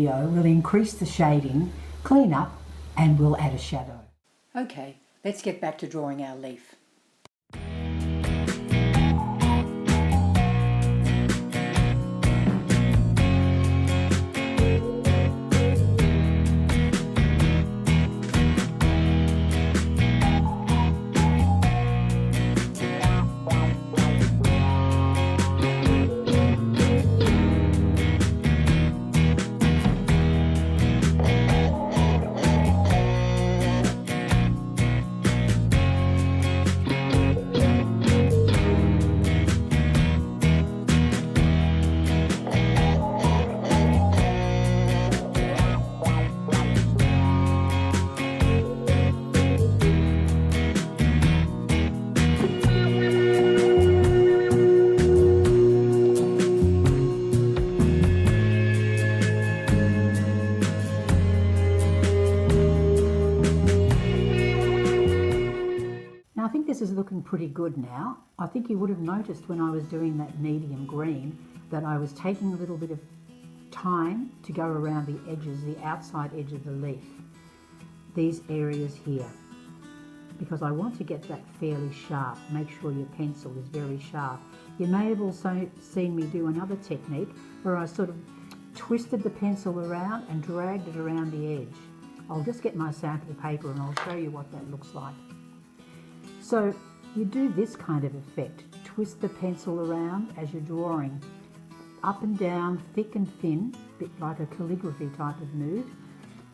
video will increase the shading, clean up, and will add a shadow. Okay, let's get back to drawing our leaf. I think this is looking pretty good now. I think you would have noticed when I was doing that medium green that I was taking a little bit of time to go around the edges, the outside edge of the leaf, these areas here, because I want to get that fairly sharp. Make sure your pencil is very sharp. You may have also seen me do another technique where I sort of twisted the pencil around and dragged it around the edge. I'll just get my sample paper and I'll show you what that looks like. So you do this kind of effect, twist the pencil around as you're drawing, up and down, thick and thin, a bit like a calligraphy type of move.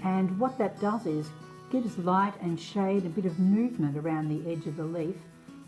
And what that does is gives light and shade, a bit of movement around the edge of the leaf.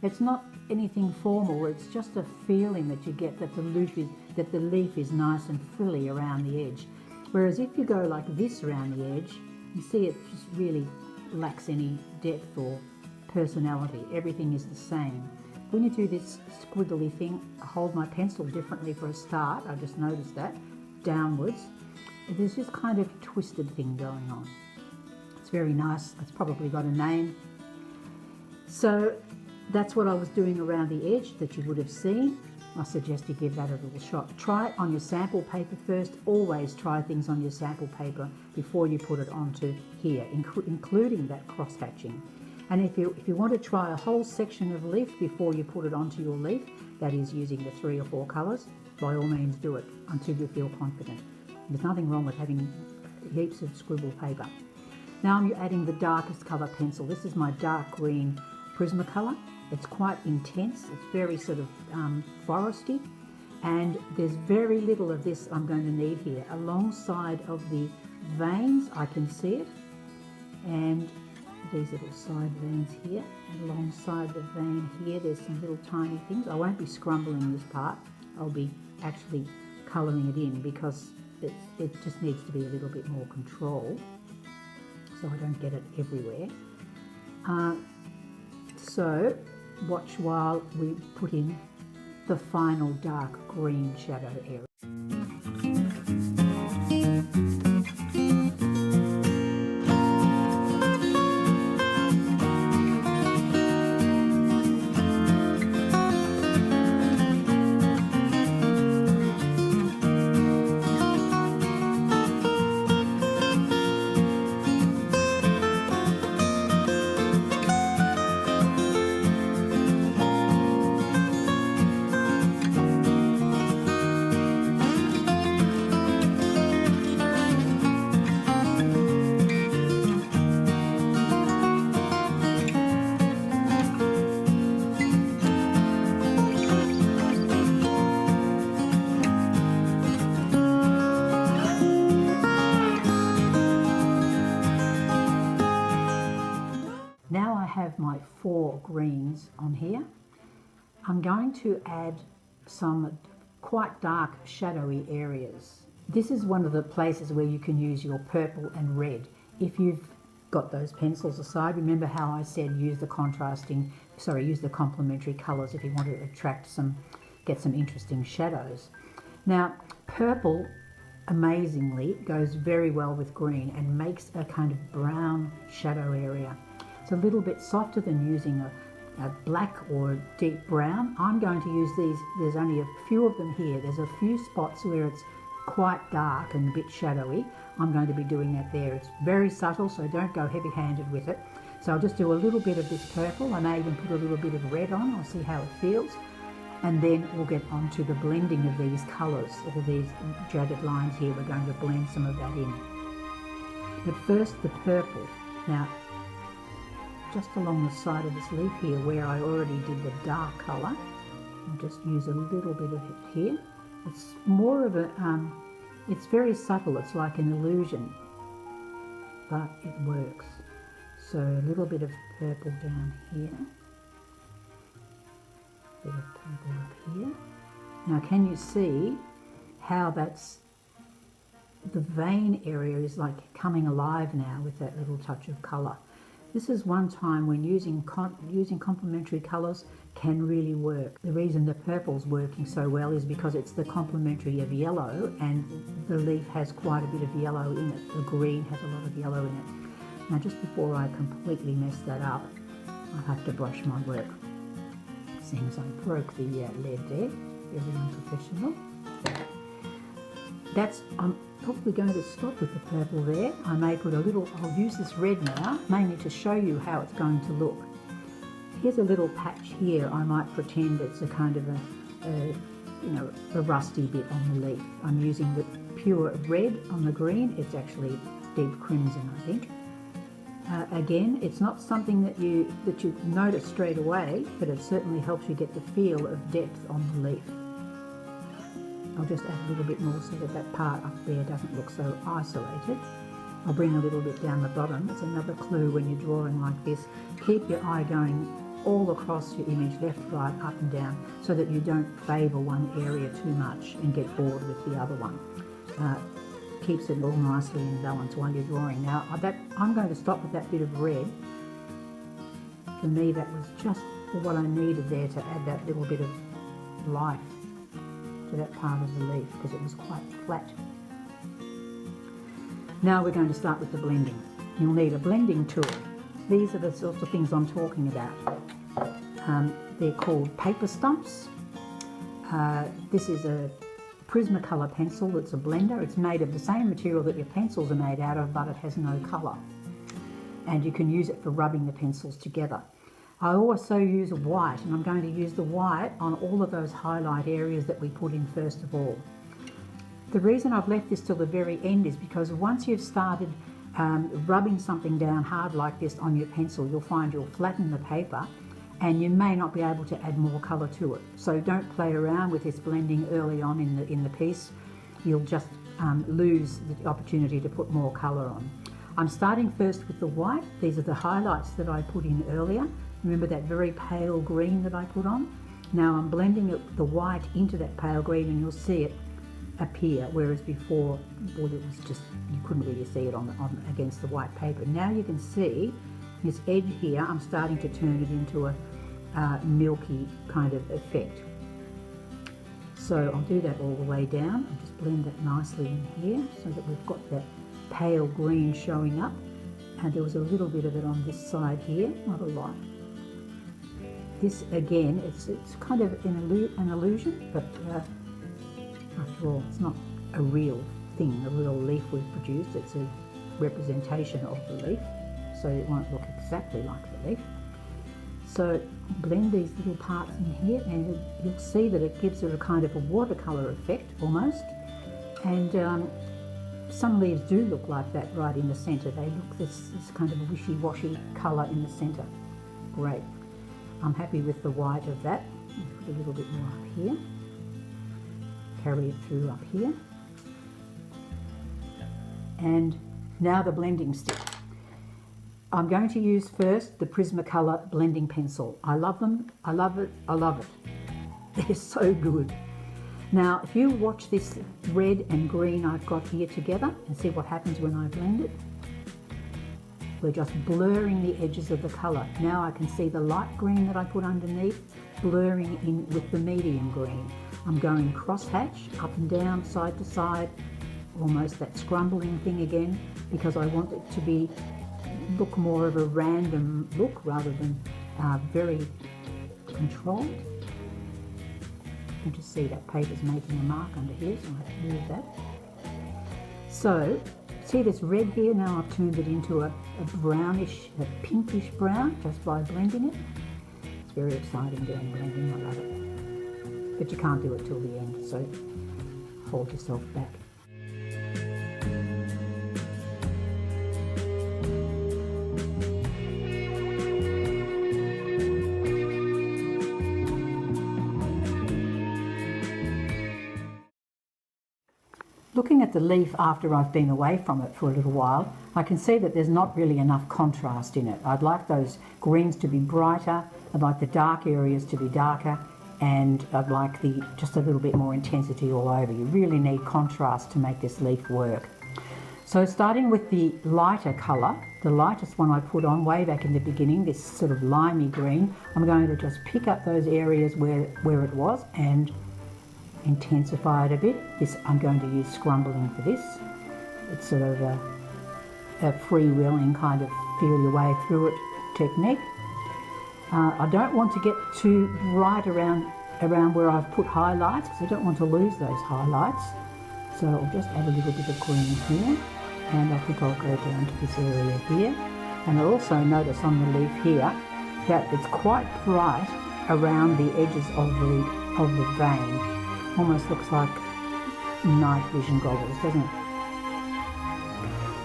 It's not anything formal, it's just a feeling that you get that the leaf is nice and frilly around the edge. Whereas if you go like this around the edge, you see it just really lacks any depth or personality. Everything is the same. When you do this squiggly thing, I hold my pencil differently for a start. I just noticed that, downwards. There's this kind of twisted thing going on. It's very nice. It's probably got a name. So that's what I was doing around the edge that you would have seen. I suggest you give that a little shot. Try it on your sample paper first. Always try things on your sample paper before you put it onto here, including that cross-hatching. And if you want to try a whole section of leaf before you put it onto your leaf, that is using the 3 or 4 colours, by all means do it until you feel confident. There's nothing wrong with having heaps of scribble paper. Now I'm adding the darkest colour pencil. This is my dark green Prismacolor. It's quite intense. It's very sort of foresty, and there's very little of this I'm going to need here. Alongside of the veins, I can see it, and these little side veins here, and alongside the vein here, there's some little tiny things. I won't be scrumbling this part. I'll be actually colouring it in because it just needs to be a little bit more control, so I don't get it everywhere. So watch while we put in the final dark green shadow area. Now I have my 4 greens on here. I'm going to add some quite dark shadowy areas. This is one of the places where you can use your purple and red. If you've got those pencils aside, remember how I said use the complementary colours if you want to get some interesting shadows. Now, purple amazingly goes very well with green and makes a kind of brown shadow area. It's a little bit softer than using a black or a deep brown. I'm going to use these. There's only a few of them here. There's a few spots where it's quite dark and a bit shadowy, I'm going to be doing that there. It's very subtle, so don't go heavy-handed with it. So I'll just do a little bit of this purple. I may even put a little bit of red on. I'll see how it feels. And then we'll get on to the blending of these colours, all these jagged lines here. We're going to blend some of that in. But first, the purple. Now, just along the side of this leaf here, where I already did the dark colour, I'll just use a little bit of it here. It's more of a, it's very subtle. It's like an illusion, but it works. So a little bit of purple down here, a bit of purple up here. Now can you see how that's, the vein area is like coming alive now with that little touch of colour. This is one time when using complementary colours can really work. The reason the purple's working so well is because it's the complementary of yellow, and the leaf has quite a bit of yellow in it. The green has a lot of yellow in it. Now just before I completely mess that up, I have to brush my work, seeing as I broke the lead there. Very unprofessional. I'm probably going to stop with the purple there. I may put a little, I'll use this red now, mainly to show you how it's going to look. Here's a little patch here. I might pretend it's a kind of a rusty bit on the leaf. I'm using the pure red on the green. It's actually deep crimson, I think. Again, it's not something that you notice straight away, but it certainly helps you get the feel of depth on the leaf. I'll just add a little bit more so that that part up there doesn't look so isolated. I'll bring a little bit down the bottom. It's another clue when you're drawing like this. Keep your eye going all across your image, left, right, up and down, so that you don't favour one area too much and get bored with the other one. Keeps it all nicely in balance while you're drawing. Now I'm going to stop with that bit of red. For me, that was just what I needed there to add that little bit of life to that part of the leaf, because it was quite flat. Now we're going to start with the blending. You'll need a blending tool. These are the sorts of things I'm talking about. They're called paper stumps. This is a Prismacolor pencil. It's a blender. It's made of the same material that your pencils are made out of, but it has no colour. And you can use it for rubbing the pencils together. I also use white, and I'm going to use the white on all of those highlight areas that we put in first of all. The reason I've left this till the very end is because once you've started rubbing something down hard like this on your pencil, you'll find you'll flatten the paper and you may not be able to add more colour to it. So don't play around with this blending early on in the piece. You'll just lose the opportunity to put more colour on. I'm starting first with the white. These are the highlights that I put in earlier. Remember that very pale green that I put on? Now I'm blending the white into that pale green, and you'll see it appear, whereas before, well, it was just, you couldn't really see it on against the white paper. Now you can see this edge here. I'm starting to turn it into a milky kind of effect. So I'll do that all the way down. I'll just blend that nicely in here so that we've got that pale green showing up. And there was a little bit of it on this side here, not a lot. This again, it's kind of an illusion, but after all, it's not a real thing, a real leaf we've produced. It's a representation of the leaf, so it won't look exactly like the leaf. So blend these little parts in here, and you'll see that it gives it a kind of a watercolour effect almost. And some leaves do look like that right in the centre. They look this kind of a wishy-washy colour in the centre. Great. I'm happy with the white of that. Put a little bit more up here. Carry it through up here. And now the blending stick. I'm going to use first the Prismacolor blending pencil. I love them. I love it. I love it. They're so good. Now, if you watch this red and green I've got here together and see what happens when I blend it. We're just blurring the edges of the colour. Now I can see the light green that I put underneath blurring in with the medium green. I'm going crosshatch, up and down, side to side, almost that scrumbling thing again, because I want it to look more of a random look rather than very controlled. You can just see that paper's making a mark under here, so I have to move that. So, see this red here? Now I've turned it into a brownish, a pinkish brown just by blending it. It's very exciting doing blending, I love it. But you can't do it till the end, so hold yourself back. Looking at the leaf after I've been away from it for a little while, I can see that there's not really enough contrast in it. I'd like those greens to be brighter, I'd like the dark areas to be darker, and I'd like just a little bit more intensity all over. You really need contrast to make this leaf work. So starting with the lighter colour, the lightest one I put on way back in the beginning, this sort of limey green, I'm going to just pick up those areas where it was and intensify it a bit. I'm going to use scrumbling for this. It's sort of a freewheeling kind of feel your way through it technique. I don't want to get too bright around where I've put highlights because I don't want to lose those highlights. So I'll just add a little bit of green here, and I think I'll go down to this area here. And I'll also notice on the leaf here that it's quite bright around the edges of the vein. Almost looks like night vision goggles, doesn't it?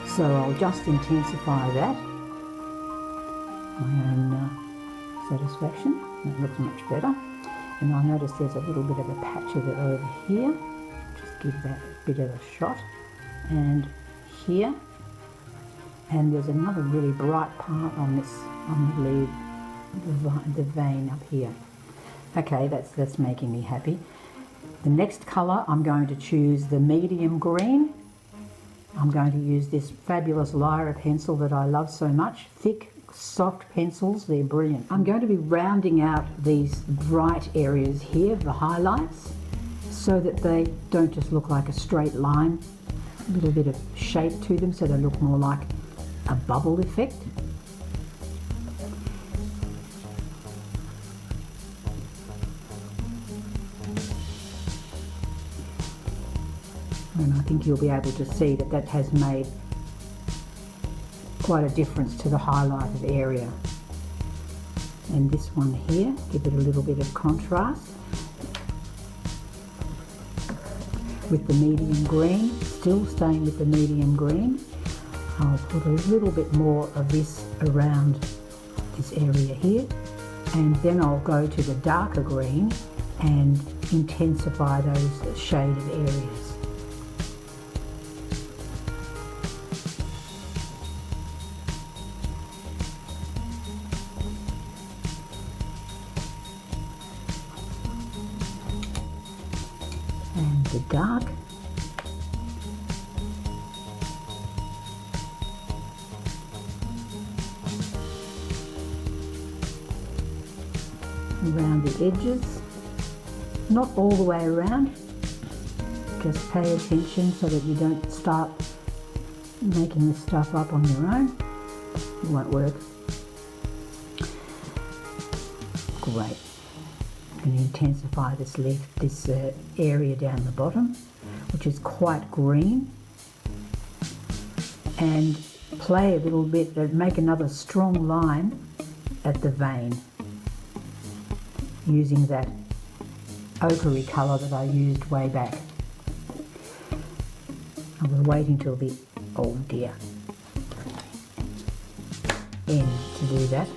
So I'll just intensify that. My own satisfaction. That looks much better. And I notice there's a little bit of a patch of it over here. Just give that a bit of a shot. And here. And there's another really bright part on the leaf, the vein up here. Okay, that's making me happy. The next colour, I'm going to choose the medium green. I'm going to use this fabulous Lyra pencil that I love so much. Thick, soft pencils, they're brilliant. I'm going to be rounding out these bright areas here, the highlights, so that they don't just look like a straight line. A little bit of shape to them so they look more like a bubble effect. And I think you'll be able to see that has made quite a difference to the highlighted area. And this one here, give it a little bit of contrast with the medium green, still staying with the medium green. I'll put a little bit more of this around this area here, and then I'll go to the darker green and intensify those shaded areas. And the dark. Around the edges, not all the way around, just pay attention so that you don't start making this stuff up on your own. It won't work. Great. And intensify this leaf, this area down the bottom, which is quite green, and play a little bit, make another strong line at the vein using that ochre colour that I used way back. I will wait until the, oh dear, end to do that.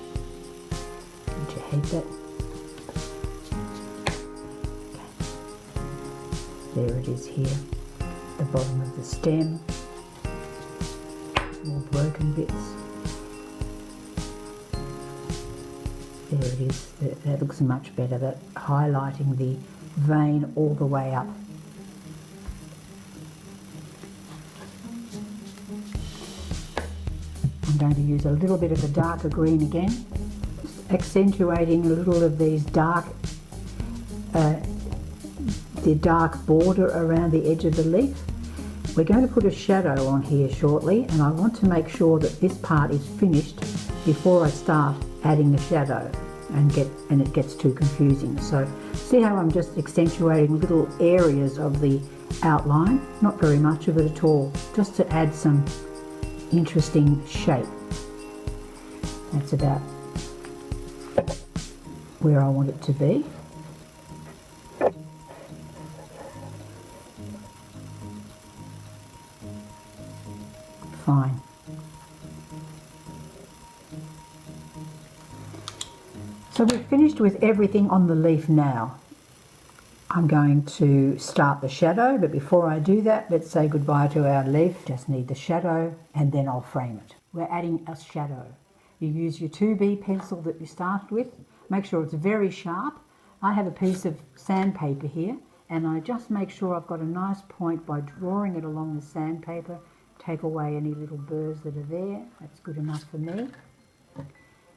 Don't you hate that? There it is here, the bottom of the stem, more broken bits. There it is, that looks much better, that highlighting the vein all the way up. I'm going to use a little bit of the darker green again, accentuating a little of these dark the dark border around the edge of the leaf. We're going to put a shadow on here shortly, and I want to make sure that this part is finished before I start adding the shadow. and it gets too confusing. So see how I'm just accentuating little areas of the outline, not very much of it at all, just to add some interesting shape. That's about where I want it to be. Fine. So we've finished with everything on the leaf now. I'm going to start the shadow, but before I do that, let's say goodbye to our leaf. Just need the shadow and then I'll frame it. We're adding a shadow. You use your 2B pencil that you started with. Make sure it's very sharp. I have a piece of sandpaper here and I just make sure I've got a nice point by drawing it along the sandpaper. Take away any little burrs that are there. That's good enough for me.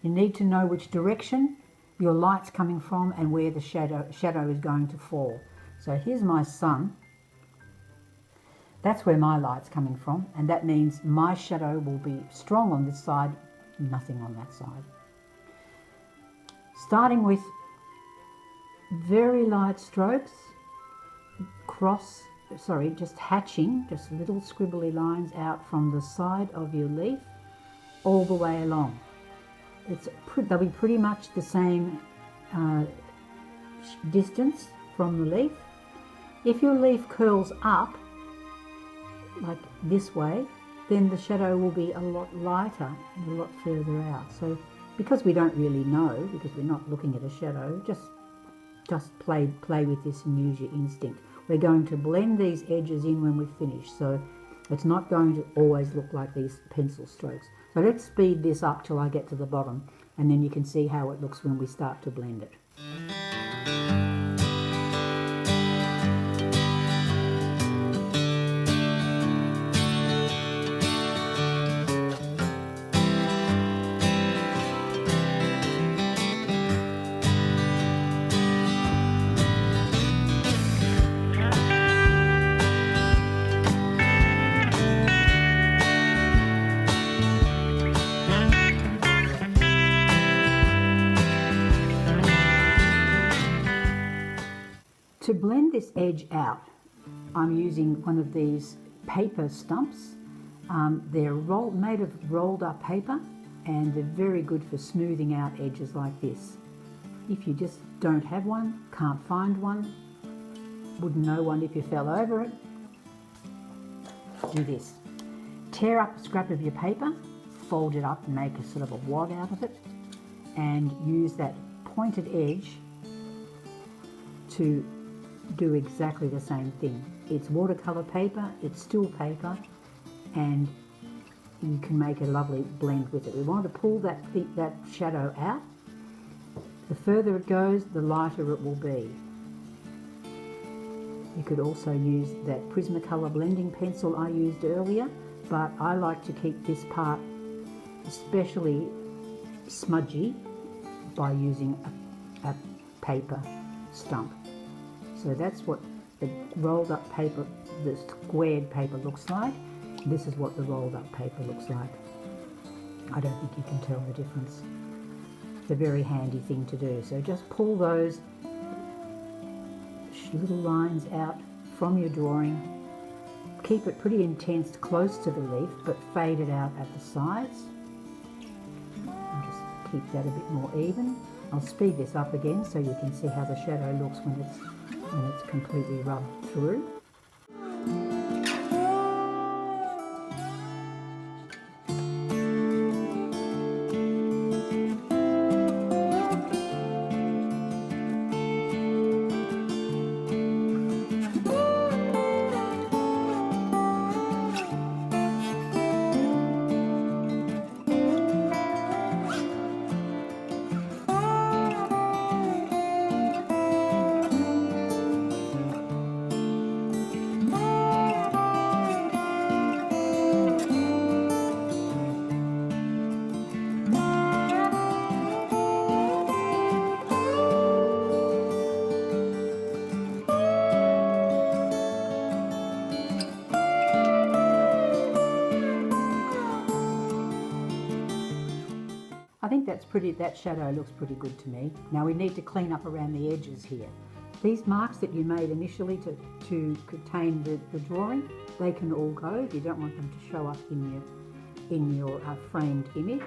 You need to know which direction your light's coming from and where the shadow is going to fall. So here's my sun. That's where my light's coming from, and that means my shadow will be strong on this side, nothing on that side. Starting with very light strokes, just hatching, just little scribbly lines out from the side of your leaf all the way along. They'll be pretty much the same distance from the leaf. If your leaf curls up like this way, then the shadow will be a lot lighter and a lot further out. So because we don't really know, because we're not looking at a shadow, just play with this and use your instinct. We're going to blend these edges in when we finish, so it's not going to always look like these pencil strokes. So let's speed this up till I get to the bottom, and then you can see how it looks when we start to blend it. To blend this edge out, I'm using one of these paper stumps. They're made of rolled up paper, and they're very good for smoothing out edges like this. If you just don't have one, can't find one, wouldn't know one if you fell over it, do this. Tear up a scrap of your paper, fold it up and make a sort of a wad out of it, and use that pointed edge to do exactly the same thing. It's watercolor paper, it's still paper, and you can make a lovely blend with it. We want to pull that shadow out. The further it goes, the lighter it will be. You could also use that Prismacolor blending pencil I used earlier, but I like to keep this part especially smudgy by using a paper stump. So that's what the rolled up paper, the squared paper looks like. This is what the rolled up paper looks like. I don't think you can tell the difference. It's a very handy thing to do. So just pull those little lines out from your drawing. Keep it pretty intense close to the leaf, but fade it out at the sides. And just keep that a bit more even. I'll speed this up again so you can see how the shadow looks when it's completely rubbed through. that shadow looks pretty good to me. Now we need to clean up around the edges here. These marks that you made initially to contain the drawing, they can all go if you don't want them to show up in your framed image.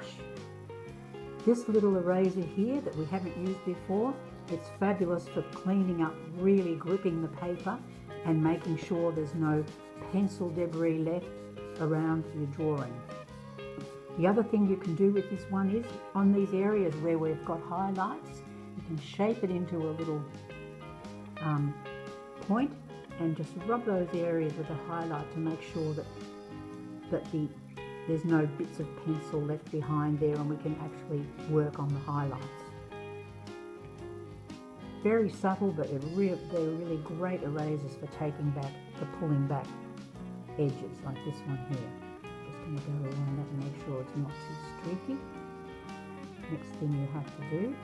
This little eraser here that we haven't used before, it's fabulous for cleaning up, really gripping the paper and making sure there's no pencil debris left around your drawing. The other thing you can do with this one is, on these areas where we've got highlights, you can shape it into a little point and just rub those areas with a highlight to make sure that there's no bits of pencil left behind there, and we can actually work on the highlights. Very subtle, but they're really great erasers for pulling back edges like this one here. Just going to go around that and make sure it's not too streaky. Next thing you have to do,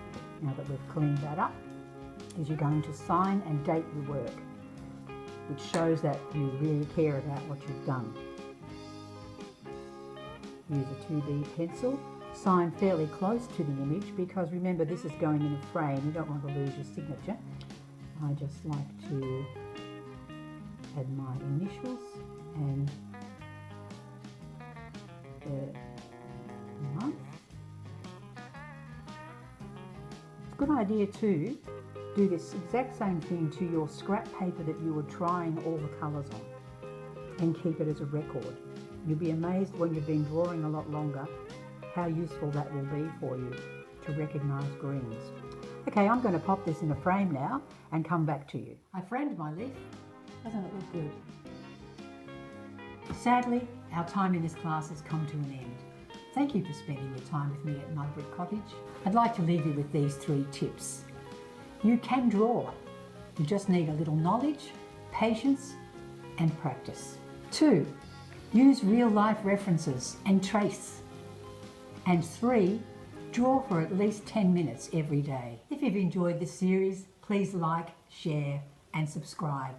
now that we've cleaned that up, is you're going to sign and date your work, which shows that you really care about what you've done. Use a 2B pencil. Sign fairly close to the image because remember this is going in a frame, you don't want to lose your signature. I just like to add my initials and the month. It's a good idea to do this exact same thing to your scrap paper that you were trying all the colours on and keep it as a record. You'll be amazed when you've been drawing a lot longer how useful that will be for you to recognise greens. Okay, I'm going to pop this in a frame now and come back to you. I framed my leaf. Doesn't it look good? Sadly, our time in this class has come to an end. Thank you for spending your time with me at Mudbrick Cottage. I'd like to leave you with these 3 tips. You can draw. You just need a little knowledge, patience and practice. 2, use real-life references and trace. And 3, draw for at least 10 minutes every day. If you've enjoyed this series, please like, share and subscribe.